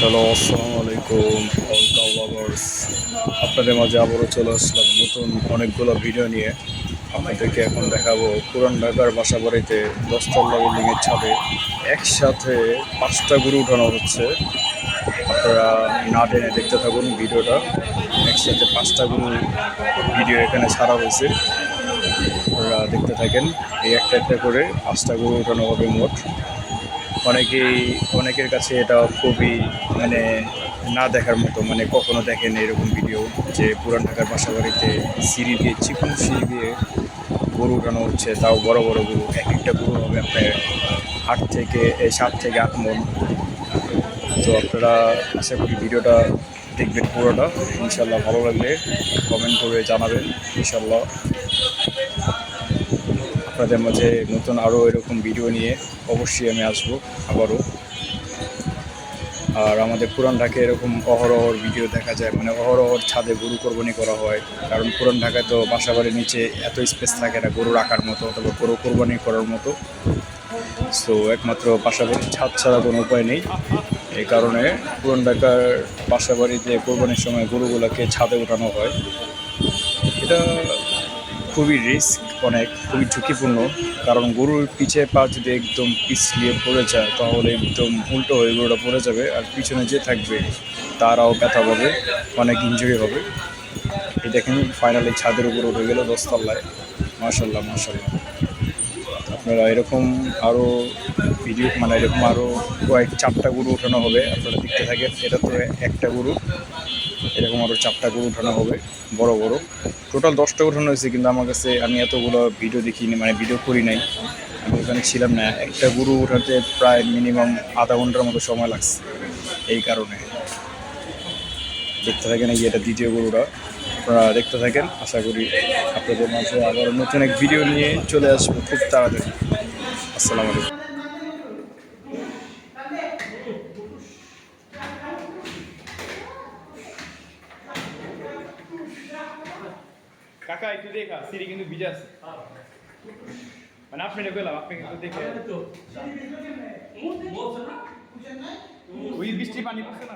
Hello, আসসালামু আলাইকুম all cow lovers. আপনাদের মাঝে আবারও চলে আসলাম নতুন অনেকগুলো ভিডিও নিয়ে। আপনাদেরকে এখন দেখাবো পুরান ঢাকার বাসাবাড়িতে 10তলা বিল্ডিংয়ের ছাদে একসাথে 5টা গরু উঠানো হচ্ছে। আপনারা না টেনে দেখতে থাকুন ভিডিওটা। একসাথে 5টা গরু ভিডিও এখানে ছাড়া হয়েছে, আপনারা দেখতে থাকেন। এই একটা একটা করে 5টা গরু উঠানো হবে মোট। অনেকের কাছে এটা খুবই না দেখার মতো, কখনো দেখেন এরকম ভিডিও যে পুরান ঢাকার বাসাবাড়িতে সিঁড়ি দিয়ে, চিকন সিঁড়ি দিয়ে গরু উঠানো হচ্ছে, তাও বড় বড় গরু। এক একটা গরু হবে আপনার 7 থেকে 8 মণ। তো আপনারা আশা করি ভিডিওটা দেখবেন পুরোটা। ইনশাল্লাহ ভালো লাগলে কমেন্ট করে জানাবেন। ইনশাল্লাহ আপনাদের মাঝে নতুন আরও এরকম ভিডিও নিয়ে অবশ্যই আমি আসবো আবারও। আর আমাদের পুরান ঢাকায় এরকম অহরহর ভিডিও দেখা যায়, অহরহর ছাদে গরু কোরবানি করা হয়। কারণ পুরান ঢাকায় তো বাসাবাড়ির নিচে এত স্পেস থাকে না গরু রাখার মতো অথবা গরু কোরবানি করার মতো। সো একমাত্র বাসাবাড়ির ছাদ ছাড়া কোনো উপায় নেই। এই কারণে পুরান ঢাকার বাসাবাড়িতে কোরবানির সময় গরুগুলোকে ছাদে ওঠানো হয়। এটা খুবই রিস্ক, খুবই ঝুঁকিপূর্ণ। কারণ গরুর পিছে পা যদি একদম পিছলিয়ে পড়ে যায় তাহলে একদম উল্টো হয়ে গরুটা পড়ে যাবে, আর পিছনে যে থাকবে তারাও ব্যথা পাবে, অনেক ইনজুরি হবে। এই দেখেন ফাইনালি ছাদের উপর উঠে গেল 10তলায়। মাশাল্লাহ মাশাল্লাহ। আপনারা এরকম আরও ভিডিও, এরকম আরও 4টা গরু ওঠানো হবে, আপনারা দেখতে থাকেন। এটা তো একটা গরু, এরকম আরও 4টা গরু উঠানো হবে বড় বড়। টোটাল 10টা উঠানো হয়েছে, কিন্তু আমার কাছে, আমি এতগুলো ভিডিও দেখিনি, ভিডিও করি নাই, আমি ওখানে ছিলাম না। একটা গরু উঠাতে প্রায় মিনিমাম আধা ঘন্টার মতো সময় লাগছে। এই কারণে দেখতে থাকেন। এই যে এটা দ্বিতীয় গরুটা, আপনারা দেখতে থাকেন। আশা করি আপনাদের মাঝে আবার নতুন এক ভিডিও নিয়ে চলে আসবো খুব তাড়াতাড়ি। আসসালামু আলাইকুম। কাকা একটু দেখা সিঁড়ি কিন্তু ভিজে আছে, আপনি গেলাম, আপনি কিন্তু দেখে ওই বৃষ্টির পানি পড়ছে না।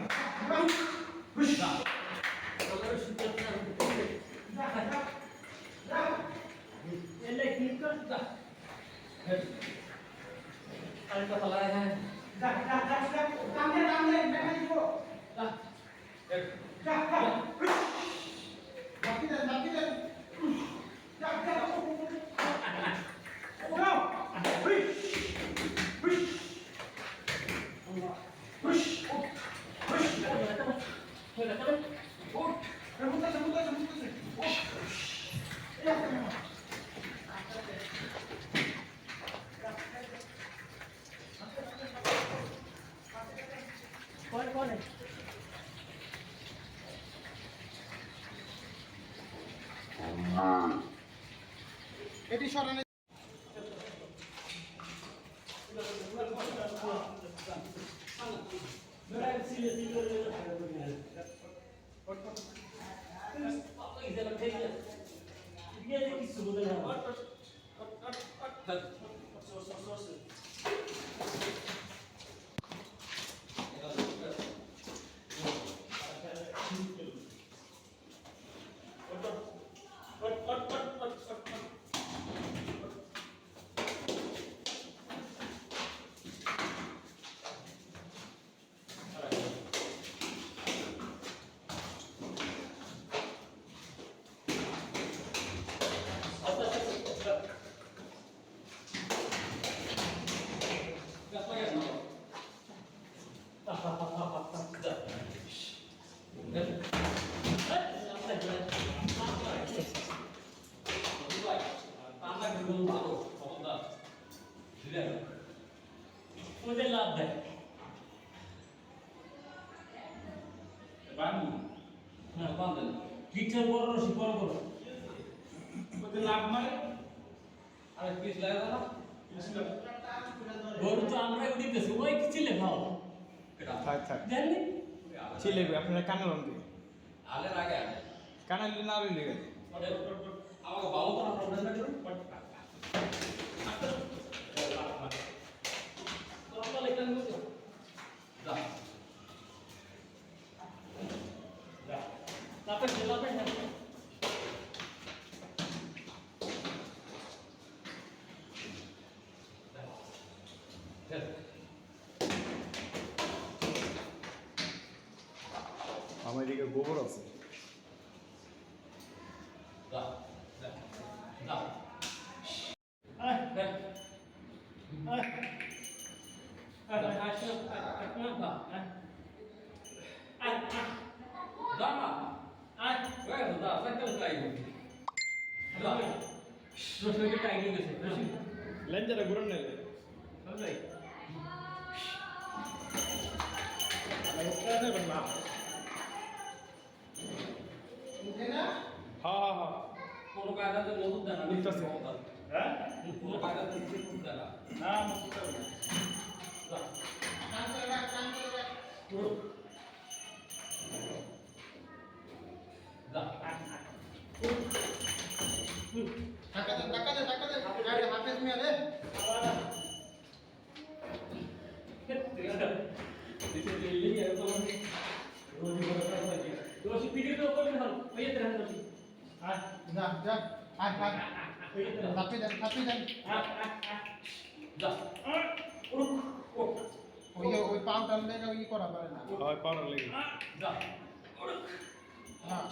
এটি সরানো ওদের লাভ দেয় হ্যাঁ বাঁধেন পিঠে বড় রশি বড় বড় ওদের লাভ মানে আর পিস লাগে না গরু তো আমরা দিতেছি ওই কি ছিলে খাও থাক থাক জানি ছিলে আপনারা কানে লন দিয়ে আলে আগে কানে না লইলে আমাকে ভালো করা প্রবলেম না করুন গোবর আছে। যা যা যা আয় দেখ আয় আরে আসো আসো যা আয় যা না আয় ওই যা সাইকেল চাই যা রসিকে টাইম গেছে রসিক লেঞ্জারে ঘুরন নেলে বুঝলাই হ্যাঁ হ্যাঁ কোনো কায়দাতে মজুদ দেনা বুঝতেছি। হ্যাঁ কোনো কায়দাতে মজুদ দেনা না মুখটা যা যা রসিক ভিডিও তো করবে না ওই তেরা রসিক আয় যা ওই পাউডার লেগে ওই করা পারে না হয় পাড়ার লেগে যা হ্যাঁ